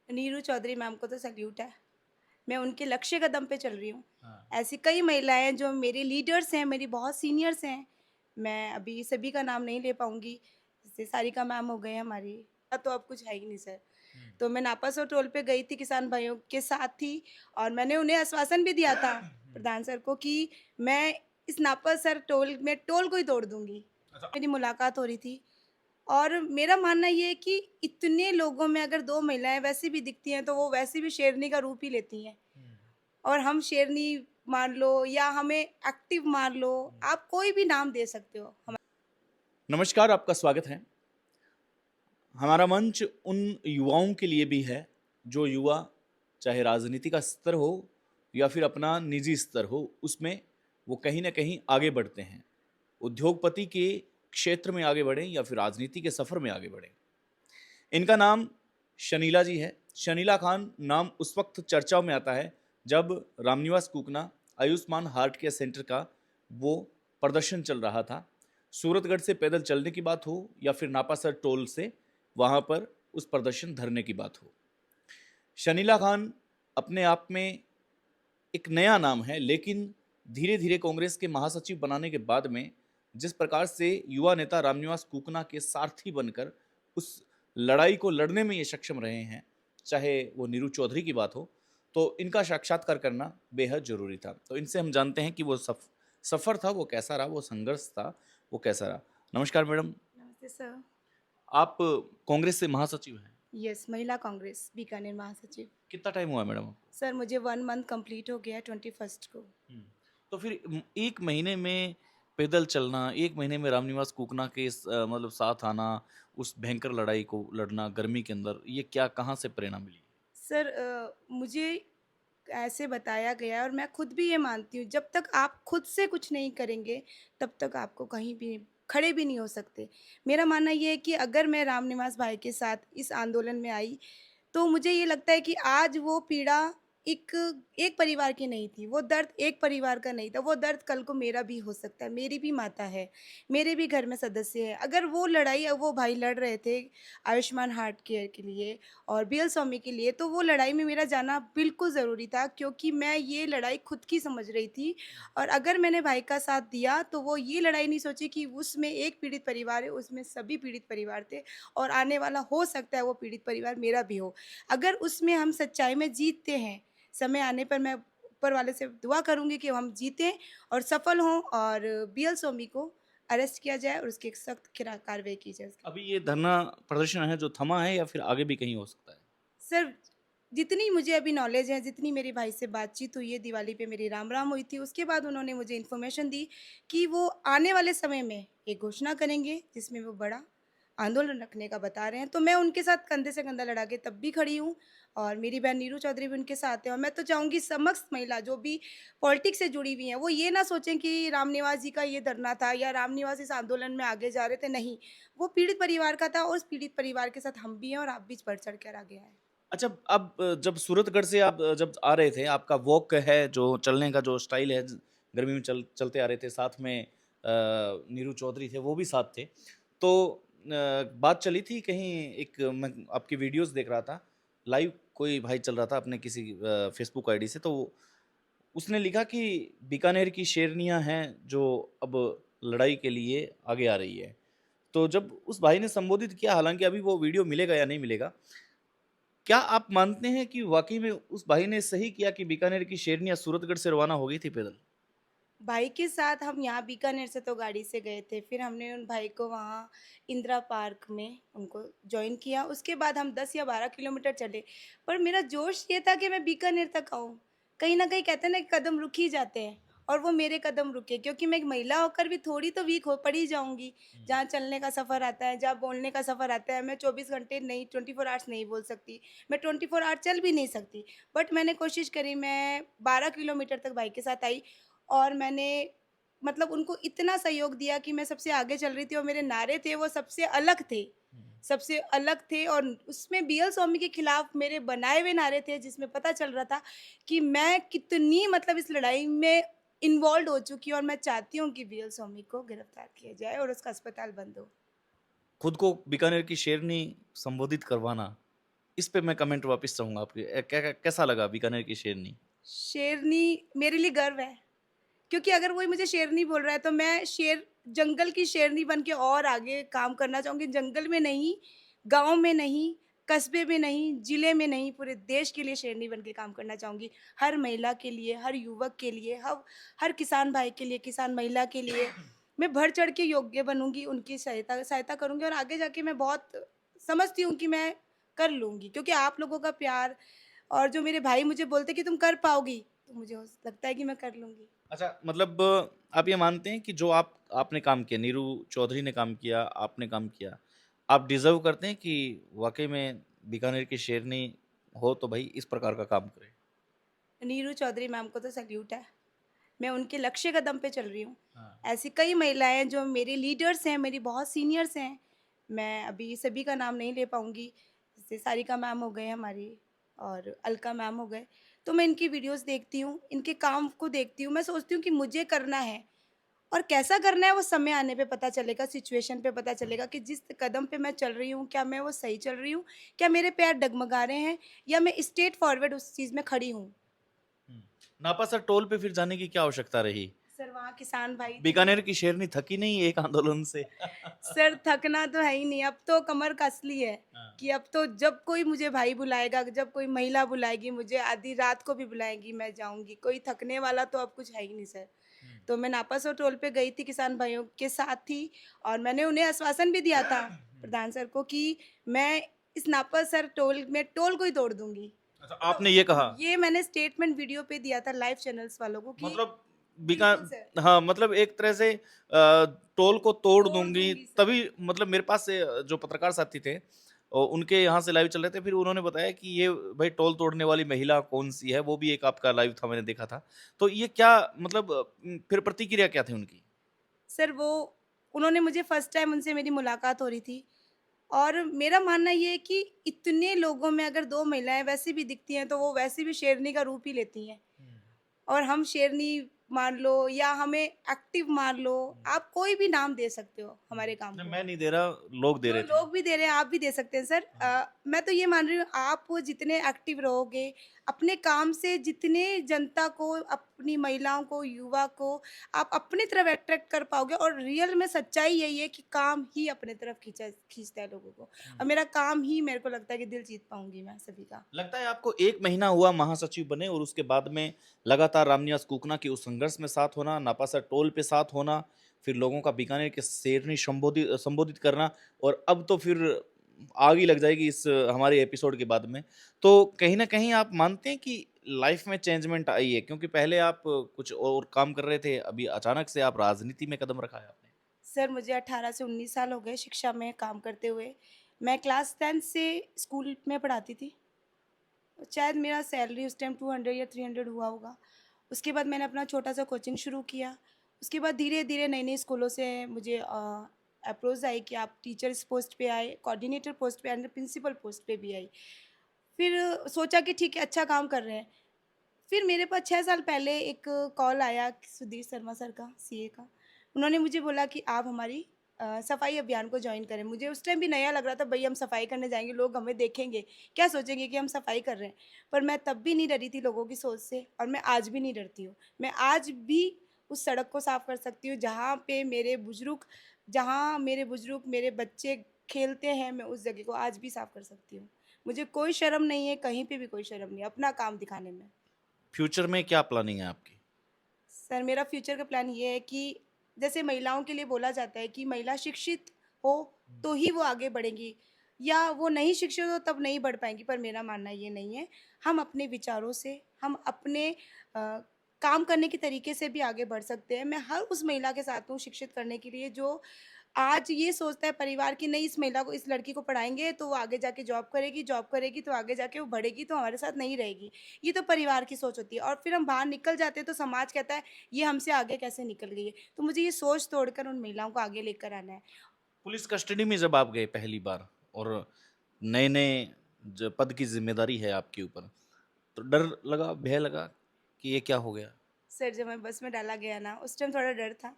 Neeru Chaudhary ma'am को तो salute है। मैं उनके लक्ष्य कदम पे चल रही हूँ। हाँ। ऐसी कई महिलाएँ हैं जो मेरी लीडर्स हैं, मेरी बहुत सीनियर्स हैं। मैं अभी सभी का नाम नहीं ले पाऊँगी, जैसे सारिका मैम हो गए हमारी, तो अब कुछ है ही नहीं सर। हुँ। तो मैं नापा टोल पे गई थी, किसान भाइयों के साथ थी और मैंने उन्हें आश्वासन भी दिया था हुँ। प्रधान सर को कि मैं इस नापा सर टोल में टोल को ही तोड़ दूँगी। अच्छा। मेरी मुलाकात हो रही थी और मेरा मानना ये है कि इतने लोगों में अगर 2 महिलाएँ वैसे भी दिखती हैं, तो वो वैसे भी शेरनी का रूप ही लेती हैं। हुँ। और हम शेरनी मान लो या हमें एक्टिव मान लो, आप कोई भी नाम दे सकते हो। नमस्कार, आपका स्वागत है। हमारा मंच उन युवाओं के लिए भी है, जो युवा चाहे राजनीति का स्तर हो या फिर अपना निजी स्तर हो, उसमें वो कहीं न कहीं आगे बढ़ते हैं। उद्योगपति के क्षेत्र में आगे बढ़ें या फिर राजनीति के सफ़र में आगे बढ़ें। इनका नाम शनीला जी है। शनीला खान नाम उस वक़्त चर्चाओं में आता है, जब Ramniwas Kookna Ayushman heart care centre का वो प्रदर्शन चल रहा था। सूरतगढ़ से पैदल चलने की बात हो या फिर नापासर टोल से वहाँ पर उस प्रदर्शन धरने की बात हो। शनीला खान अपने आप में एक नया नाम है, लेकिन धीरे-धीरे कांग्रेस के महासचिव बनाने के बाद में जिस प्रकार से युवा नेता रामनिवास कूकना के सारथी बनकर उस लड़ाई को लड़ने में ये सक्षम रहे हैं, चाहे वो नीरू चौधरी की बात हो, तो इनका साक्षात्कार करना बेहद ज़रूरी था। तो इनसे हम जानते हैं कि वो सफ़र था, वो कैसा रहा, वो संघर्ष था, वो कैसा रहा। नमस्कार मैडम, नमस्ते सर। आप कांग्रेस से महासचिव हैं। यस, महिला कांग्रेस बीकानेर महासचिव। कितना टाइम हुआ मैडम आपको? सर मुझे 1 मंथ कंप्लीट हो गया 21st को। हुँ। तो फिर 1 महीने में पैदल चलना, 1 महीने में रामनिवास कूकना के मतलब साथ आना, उस भयंकर लड़ाई को लड़ना गर्मी के अंदर, ये क्या कहाँ से प्रेरणा मिली? सर मुझे ऐसे बताया गया और मैं खुद भी ये मानती हूँ, जब तक आप खुद से कुछ नहीं करेंगे, तब तक आपको कहीं भी खड़े भी नहीं हो सकते। मेरा मानना ये है कि अगर मैं रामनिवास भाई के साथ इस आंदोलन में आई, तो मुझे ये लगता है कि आज वो पीड़ा एक एक परिवार की नहीं थी, वो दर्द एक परिवार का नहीं था, वो दर्द कल को मेरा भी हो सकता है, मेरी भी माता है, मेरे भी घर में सदस्य हैं। अगर वो लड़ाई वो भाई लड़ रहे थे आयुष्मान हार्ट केयर के लिए और बीएल स्वामी के लिए, तो वो लड़ाई में मेरा जाना बिल्कुल ज़रूरी था क्योंकि मैं ये लड़ाई खुद की समझ रही थी और अगर मैंने भाई का साथ दिया, तो वो ये लड़ाई नहीं सोची कि उसमें एक पीड़ित परिवार है, उसमें सभी पीड़ित परिवार थे और आने वाला हो सकता है वो पीड़ित परिवार मेरा भी हो। अगर उसमें हम सच्चाई में जीतते हैं, समय आने पर मैं ऊपर वाले से दुआ करूँगी कि हम जीतें और सफल हों और बीएल स्वामी को अरेस्ट किया जाए और उसकी एक सख्त खिरा कार्रवाई की जाए उसके अभी ये धरना प्रदर्शन है जो थमा है या फिर आगे भी कहीं हो सकता है? सर, जितनी मुझे अभी नॉलेज है, जितनी मेरे भाई से बातचीत हुई है, दिवाली पे मेरी राम-राम हुई थी, उसके बाद उन्होंने मुझे इन्फॉर्मेशन दी कि वो आने वाले समय में एक घोषणा करेंगे, जिसमें वो बड़ा आंदोलन रखने का बता रहे हैं। तो मैं उनके साथ कंधे से कंधा लड़ा के तब भी खड़ी हूँ और मेरी बहन नीरू चौधरी भी उनके साथ है और मैं तो चाहूँगी समस्त महिला जो भी पॉलिटिक्स से जुड़ी हुई हैं, वो ये ना सोचें कि रामनिवास जी का ये धरना था या रामनिवास इस आंदोलन में आगे जा रहे थे, नहीं। वो पीड़ित परिवार का था और उस पीड़ित परिवार के साथ हम भी हैं और आप भी बढ़-चढ़ कर आगे आएँ। अच्छा, अब जब सूरतगढ़ से आप जब आ रहे थे, आपका वॉक है जो चलने का जो स्टाइल है, गर्मी में चलते आ रहे थे, साथ में नीरू चौधरी थे, वो भी साथ थे। तो बात चली थी कहीं, एक मैं आपकी वीडियोज़ देख रहा था, लाइव कोई भाई चल रहा था अपने किसी फ़ेसबुक आईडी से, तो उसने लिखा कि बीकानेर की शेरनियाँ हैं जो अब लड़ाई के लिए आगे आ रही है। तो जब उस भाई ने संबोधित किया, हालाँकि अभी वो वीडियो मिलेगा या नहीं मिलेगा, क्या आप मानते हैं कि वाक़ई में उस भाई ने सही किया कि बीकानेर की शेरनियाँ सूरतगढ़ से रवाना हो गई थी पैदल? भाई के साथ हम यहाँ बीकानेर से तो गाड़ी से गए थे, फिर हमने उन भाई को वहाँ इंदिरा पार्क में उनको जॉइन किया, उसके बाद हम 10 या 12 किलोमीटर चले। पर मेरा जोश ये था कि मैं बीकानेर तक आऊँ। कहीं न कहीं कहते हैं ना कि कदम रुक ही जाते हैं और वो मेरे कदम रुके क्योंकि मैं एक महिला होकर भी थोड़ी तो वीक हो पड़ ही जाऊँगी। हुँ। जहाँ चलने का सफ़र आता है, जहाँ बोलने का सफ़र आता है, मैं 24 घंटे नहीं 24 आवर्स नहीं बोल सकती, मैं 24 आवर चल भी नहीं सकती। बट मैंने कोशिश करी, मैं 12 किलोमीटर तक भाई के साथ आई और मैंने मतलब उनको इतना सहयोग दिया कि मैं सबसे आगे चल रही थी और मेरे नारे थे वो सबसे अलग थे। हुँ। सबसे अलग थे और उसमें बीएल स्वामी के खिलाफ मेरे बनाए हुए नारे थे जिसमें पता चल रहा था कि मैं कितनी मतलब इस लड़ाई में इन्वॉल्व्ड हो चुकी हूँ और मैं चाहती हूँ कि बीएल स्वामी को गिरफ्तार किया जाए और उसका अस्पताल बंद हो। खुद को बीकानेर की शेरनी संबोधित करवाना, इस पे मैं कमेंट वापस चाहूँगा आपके कैसा लगा बीकानेर की शेरनी? शेरनी मेरे लिए गर्व है, क्योंकि अगर कोई मुझे शेरनी बोल रहा है तो मैं जंगल की शेरनी बन के और आगे काम करना चाहूँगी। जंगल में नहीं, गाँव में नहीं, कस्बे में नहीं, जिले में नहीं, पूरे देश के लिए शेरनी बन के काम करना चाहूँगी। हर महिला के लिए, हर युवक के लिए, हर किसान भाई के लिए, किसान महिला के लिए मैं बढ़-चढ़ के योग्य बनूँगी, उनकी सहायता सहायता करूँगी और आगे जाके मैं बहुत समझती हूँ कि मैं कर लूँगी। क्योंकि आप लोगों का प्यार और जो मेरे भाई मुझे बोलते हैं कि तुम कर पाओगी, तो मुझे लगता है कि मैं कर लूँगी। अच्छा, मतलब आप ये मानते हैं कि जो आपने काम किया, नीरू चौधरी ने काम किया, आपने काम किया, आप डिज़र्व करते हैं कि वाक़ई में बीकानेर की शेरनी हो तो भई इस प्रकार का काम करे? नीरू चौधरी मैम को तो सैल्यूट है। मैं उनके लक्ष्य कदम पे चल रही हूँ। हाँ। ऐसी कई महिलाएँ हैं जो मेरे लीडर्स हैं, मेरी बहुत सीनियर्स हैं। मैं अभी सभी का नाम नहीं ले पाऊँगी। जैसे सारिका मैम हो गए हमारी और अलका मैम हो गए। तो मैं इनकी वीडियोज़ देखती हूँ, इनके काम को देखती हूँ। मैं सोचती हूँ कि मुझे करना है और कैसा करना है वो समय आने पे पता चलेगा, सिचुएशन पे पता चलेगा कि जिस कदम पे मैं चल रही हूँ, क्या मैं वो सही चल रही हूँ? क्या मेरे पैर डगमगा रहे हैं या मैं स्ट्रेट फॉरवर्ड उस चीज़ में खड़ी हूँ? हुँ। नापा टोल पे फिर जाने की क्या आवश्यकता रही? सर वहाँ किसान भाई थे। बीकानेर की शेरनी थकी नहीं एक आंदोलन से? सर थकना तो है ही नहीं, अब तो कमर कस ली है हाँ। कि अब तो जब कोई मुझे भाई बुलाएगा, जब कोई महिला बुलाएगी मुझे, आधी रात को भी बुलाएगी, मैं जाऊँगी। कोई थकने वाला तो अब कुछ है ही नहीं सर। हुँ। तो मैं नापा टोल पे गई थी किसान भाइयों के साथ ही और मैंने उन्हें आश्वासन भी दिया था प्रधान सर को कि मैं इस नापा सर टोल में टोल को ही तोड़ दूँगी। अच्छा, तो आपने ये कहा? ये मैंने स्टेटमेंट वीडियो पे दिया था लाइव चैनल्स वालों को कि मतलब बीका बिल्कुल सर, हाँ, मतलब एक तरह से टोल को तोड़ तोड़ दूँगी दूँगी सर। तभी मतलब मेरे पास से जो पत्रकार साथी थे उनके यहाँ से लाइव चल रहे थे, फिर उन्होंने बताया कि ये भाई टोल तोड़ने वाली महिला कौन-सी है, वो भी एक आपका लाइव था मैंने देखा था। तो ये क्या मतलब फिर प्रतिक्रिया क्या थी उनकी? सर वो उन्होंने मुझे फर्स्ट टाइम उनसे मेरी मुलाकात हो रही थी और मेरा मानना ये है कि इतने लोगों में अगर 2 महिलाएँ वैसे भी दिखती हैं, तो वो वैसे भी शेरनी का रूप ही लेती हैं। हुँ, और हम शेरनी मान लो या हमें एक्टिव मान लो, हुँ, आप कोई भी नाम दे सकते हो हुँ। हमारे काम नहीं, को। मैं नहीं दे रहा, लोग दे जो रहे थे। लोग भी दे रहे हैं, आप भी दे सकते हैं सर। हाँ। मैं तो ये मान रही हूँ आप जितने एक्टिव रहोगे, अपने काम से जितने जनता को, अपनी महिलाओं को, युवा को आप अपनी तरफ अट्रैक्ट कर पाओगे और रियल में सच्चाई यही है कि काम ही अपने तरफ खींचता है लोगों को हुँ। और मेरा काम ही मेरे को लगता है कि दिल जीत पाऊँगी मैं सभी का। लगता है आपको 1 महीना हुआ महासचिव बने और उसके बाद में लगातार रामनिवास कुकना के उस संघर्ष में साथ होना, नापासा टोल पे साथ होना, फिर लोगों का बीकानेर के शेरनी संबोधित करना और अब तो फिर आग ही लग जाएगी इस हमारे एपिसोड के बाद में। तो कहीं न कहीं आप मानते हैं कि लाइफ़ में चेंजमेंट आई है? क्योंकि पहले आप कुछ और काम कर रहे थे, अभी अचानक से आप राजनीति में कदम रखा है आपने। सर मुझे 18 से 19 साल हो गए शिक्षा में काम करते हुए। मैं क्लास 10 से स्कूल में पढ़ाती थी। शायद मेरा सैलरी उस टाइम 200 या 300 हुआ होगा। उसके बाद मैंने अपना छोटा-सा कोचिंग शुरू किया। उसके बाद धीरे-धीरे नई-नई स्कूलों से मुझे अप्रोच आई कि आप टीचर्स पोस्ट पे आए, कोऑर्डिनेटर पोस्ट पे आए, प्रिंसिपल पोस्ट पे भी आई। फिर सोचा कि ठीक है अच्छा काम कर रहे हैं। फिर मेरे पास 6 साल पहले एक कॉल आया सुधीर शर्मा सर का, सीए का। उन्होंने मुझे बोला कि आप हमारी सफाई अभियान को जॉइन करें। मुझे उस टाइम भी नया लग रहा था, भई हम सफाई करने जाएँगे, लोग हमें देखेंगे, क्या सोचेंगे कि हम सफाई कर रहे हैं। पर मैं तब भी नहीं डरी थी लोगों की सोच से और मैं आज भी नहीं डरती हूँ। मैं आज भी उस सड़क को साफ कर सकती हूँ जहाँ मेरे बुज़ुर्ग, मेरे बच्चे खेलते हैं, मैं उस जगह को आज भी साफ कर सकती हूँ। मुझे कोई शर्म नहीं है, कहीं पे भी कोई शर्म नहीं है, अपना काम दिखाने में। फ्यूचर में क्या प्लानिंग है आपकी? सर मेरा फ्यूचर का प्लान ये है कि जैसे महिलाओं के लिए बोला जाता है कि महिला शिक्षित हो तो ही वो आगे बढ़ेंगी या वो नहीं शिक्षित हो तब नहीं बढ़ पाएंगी, पर मेरा मानना ये नहीं है। हम अपने विचारों से, हम अपने काम करने के तरीके से भी आगे बढ़ सकते हैं। मैं हर उस महिला के साथ हूँ शिक्षित करने के लिए जो आज ये सोचता है परिवार कि नहीं इस महिला को, इस लड़की को पढ़ाएँगे तो वो आगे जाके जॉब करेगी तो आगे जाके वो बढ़ेगी तो हमारे साथ नहीं रहेगी। ये तो परिवार की सोच होती है और फिर हम बाहर निकल जाते हैं तो समाज कहता है ये हमसे आगे कैसे निकल गई है। तो मुझे ये सोच तोड़कर उन महिलाओं को आगे लेकर आना है। पुलिस कस्टडी में जब आप गए पहली बार और नए-नए पद की जिम्मेदारी है आपके ऊपर, तो डर लगा, भय लगा कि ये क्या हो गया? सर जब मैं बस में डाला गया ना उस टाइम थोड़ा डर था।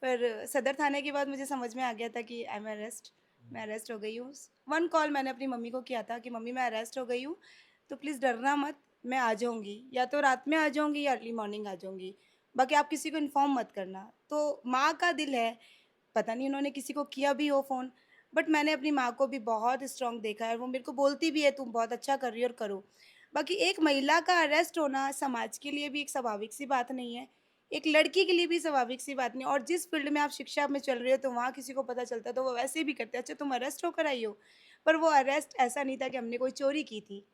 पर सदर थाने के बाद मुझे समझ में आ गया था कि आई एम अरेस्ट मैं अरेस्ट हो गई हूँ। वन कॉल मैंने अपनी मम्मी को किया था कि मम्मी मैं अरेस्ट हो गई हूँ, तो प्लीज़ डरना मत, मैं आ जाऊँगी, या तो रात में आ जाऊँगी या अर्ली मॉर्निंग आ जाऊँगी, बाकी आप किसी को इन्फॉर्म मत करना। तो माँ का दिल है, पता नहीं उन्होंने किसी को किया भी हो फ़ोन, बट मैंने अपनी माँ को भी बहुत स्ट्रॉन्ग देखा है और वो मेरे को बोलती भी है तुम बहुत अच्छा कर रही हो और करो। बाकी एक महिला का अरेस्ट होना समाज के लिए भी एक स्वाभाविक सी बात नहीं है, एक लड़की के लिए भी स्वाभाविक सी बात नहीं है, और जिस फील्ड में आप शिक्षा में चल रहे हो तो वहाँ किसी को पता चलता है तो वो वैसे भी करते हैं, अच्छा तुम अरेस्ट होकर आई हो। पर वो अरेस्ट ऐसा नहीं था कि हमने कोई चोरी की थी।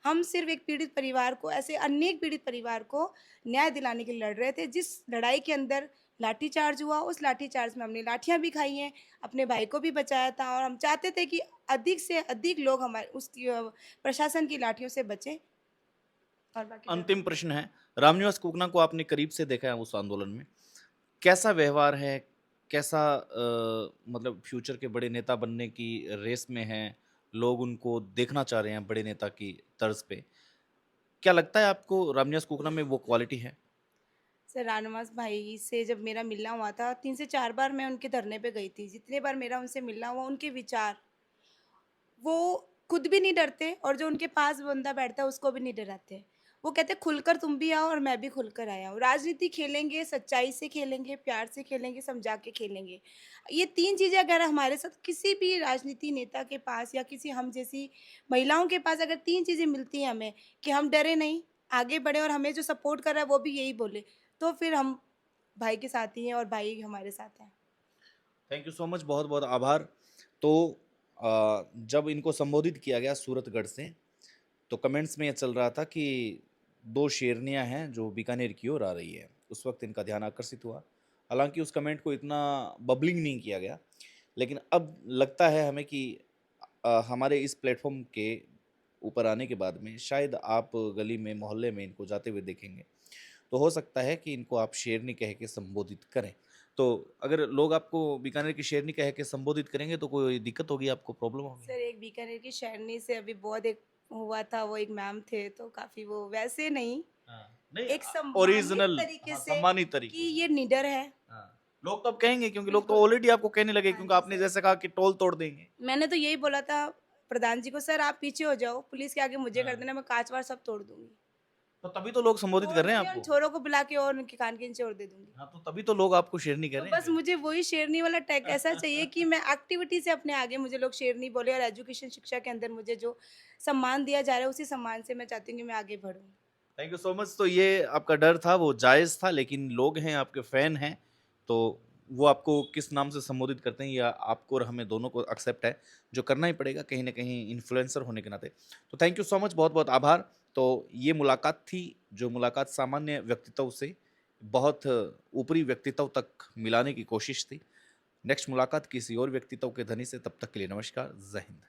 हम सिर्फ़ एक पीड़ित परिवार को, ऐसे अनेक पीड़ित परिवार को न्याय दिलाने के लिए लड़ रहे थे। जिस लड़ाई के अंदर लाठीचार्ज हुआ, उस लाठीचार्ज में हमने लाठियाँ भी खाई हैं, अपने भाई को भी बचाया था और हम चाहते थे कि अधिक से अधिक लोग हमारे प्रशासन की लाठियों से बचें और बाकी डर। अंतिम प्रश्न है, रामनिवास कोकना को आपने करीब से देखा है उस आंदोलन में, कैसा व्यवहार है, कैसा मतलब फ्यूचर के बड़े नेता बनने की रेस में हैं, लोग उनको देखना चाह रहे हैं बड़े नेता की तर्ज पे, क्या लगता है आपको रामनिवास कोकना में वो क्वालिटी है? सर रानवास भाई से जब मेरा मिलना हुआ था 3 से 4 बार मैं उनके धरने पे गई थी। जितने बार मेरा उनसे मिलना हुआ, उनके विचार, वो खुद भी नहीं डरते और जो उनके पास बंदा बैठता है उसको भी नहीं डराते। वो कहते खुलकर तुम भी आओ और मैं भी खुलकर आया हूँ। राजनीति खेलेंगे, सच्चाई से खेलेंगे, प्यार से खेलेंगे, समझा के खेलेंगे। ये 3 चीज़ें अगर हमारे साथ किसी भी राजनीति नेता के पास या किसी हम जैसी महिलाओं के पास अगर 3 चीज़ें मिलती हैं हमें, कि हम डरे नहीं, आगे बढ़े और हमें जो सपोर्ट कर रहा है वो भी यही बोले, तो फिर हम भाई के साथ ही हैं और भाई हमारे साथ हैं। थैंक यू सो मच, बहुत बहुत आभार। तो जब इनको संबोधित किया गया सूरतगढ़ से, तो कमेंट्स में ये चल रहा था कि 2 शेरनियाँ हैं जो बीकानेर की ओर आ रही है। उस वक्त इनका ध्यान आकर्षित हुआ। हालांकि उस कमेंट को इतना बबलिंग नहीं किया गया, लेकिन अब लगता है हमें कि हमारे इस प्लेटफॉर्म के ऊपर आने के बाद में शायद आप गली में मोहल्ले में इनको जाते हुए देखेंगे, तो हो सकता है कि इनको आप शेरनी कह के संबोधित करें। तो अगर लोग आपको बीकानेर की शेरनी कह के संबोधित करेंगे तो कोई दिक्कत होगी, आपको प्रॉब्लम होगी? सर एक बीकानेर की शेरनी से अभी बहुत एक हुआ था, वो एक मैम थे तो काफ़ी वो वैसे नहीं, हाँ, नहीं, एक सम्मानित ओरिजिनल, तरीके हाँ, से सम्मानित कि तरीके से। ये निडर है। हाँ, लोग तो अब कहेंगे, क्योंकि लोग तो बिल्कुल। ऑलरेडी आपको कहने लगे, हाँ क्योंकि जी आपने सर। जैसे कहा कि टोल तोड़ देंगे। मैंने तो यही बोला था प्रधान जी को, सर आप पीछे हो जाओ, पुलिस के आगे मुझे कर हाँ, देना, मैं काँच-वाँच सब तोड़ दूँगी। तो तभी तो लोग संबोधित तोड़ कर रहे हैं दूँगी और उन आपको। छोरों को बुला के और उनके कान के नीचे और दे दूँगी। हाँ, तो तभी तो लोग आपको शेरनी कह तो रहे हैं बस फिर। मुझे वही शेरनी वाला टैग ऐसा चाहिए कि मैं एक्टिविटी से अपने आगे मुझे लोग शेरनी बोले, और एजुकेशन शिक्षा के अंदर मुझे जो सम्मान दिया जा रहा है उसी सम्मान से मैं चाहती हूँ कि मैं आगे बढ़ूँ। Thank you so much. तो ये आपका डर था, वो जायज़ था, लेकिन लोग हैं, आपके फ़ैन हैं, तो वो आपको किस नाम से संबोधित करते हैं, या आपको और हमें दोनों को एक्सेप्ट है, जो करना ही पड़ेगा कहीं न कहीं इन्फ्लुएंसर होने के नाते। तो थैंक यू सो मच, बहुत-बहुत आभार। तो ये मुलाकात थी, जो मुलाकात सामान्य व्यक्तित्व से बहुत ऊपरी व्यक्तित्व तक मिलाने की कोशिश थी। नेक्स्ट मुलाकात किसी और व्यक्तित्व के धनी से, तब तक के लिए नमस्कार, जय हिंद।